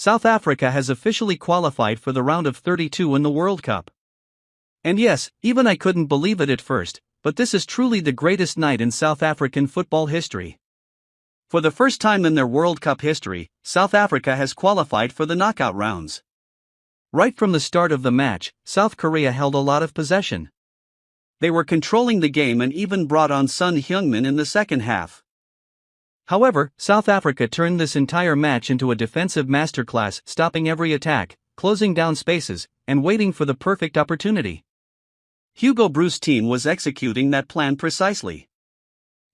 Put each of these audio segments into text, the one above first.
South Africa has officially qualified for the round of 32 in the World Cup. And yes, even I couldn't believe it at first, but this is truly the greatest night in South African football history. For the first time in their World Cup history, South Africa has qualified for the knockout rounds. Right from the start of the match, South Korea held a lot of possession. They were controlling the game and even brought on Son Heung-min in the second half. However, South Africa turned this entire match into a defensive masterclass, stopping every attack, closing down spaces, and waiting for the perfect opportunity. Hugo Broos' team was executing that plan precisely.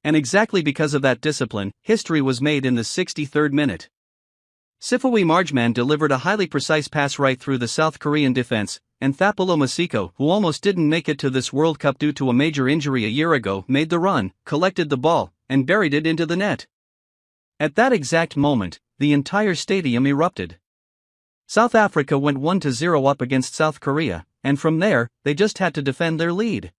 And exactly because of that discipline, history was made in the 63rd minute. Sifawi Marjman delivered a highly precise pass right through the South Korean defense, and Thapelo Maseko, who almost didn't make it to this World Cup due to a major injury a year ago, made the run, collected the ball, and buried it into the net. At that exact moment, the entire stadium erupted. South Africa went 1-0 up against South Korea, and from there, they just had to defend their lead.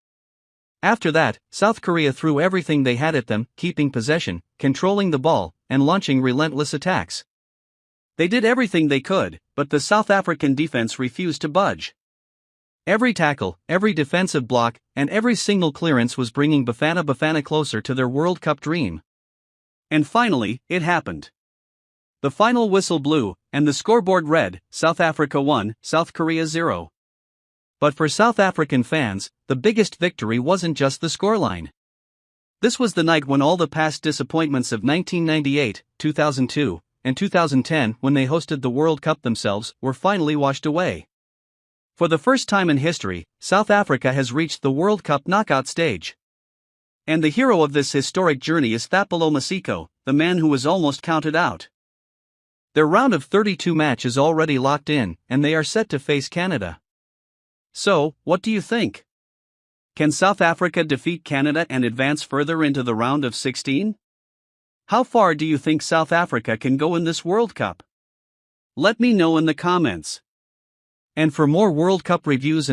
After that, South Korea threw everything they had at them, keeping possession, controlling the ball, and launching relentless attacks. They did everything they could, but the South African defense refused to budge. Every tackle, every defensive block, and every single clearance was bringing Bafana Bafana closer to their World Cup dream. And finally, it happened. The final whistle blew, and the scoreboard read, South Africa 1, South Korea 0. But for South African fans, the biggest victory wasn't just the scoreline. This was the night when all the past disappointments of 1998, 2002, and 2010, when they hosted the World Cup themselves, were finally washed away. For the first time in history, South Africa has reached the World Cup knockout stage. And the hero of this historic journey is Thapelo Maseko, the man who was almost counted out. Their round of 32 match is already locked in, and they are set to face Canada. So, what do you think? Can South Africa defeat Canada and advance further into the round of 16? How far do you think South Africa can go in this World Cup? Let me know in the comments. And for more World Cup reviews and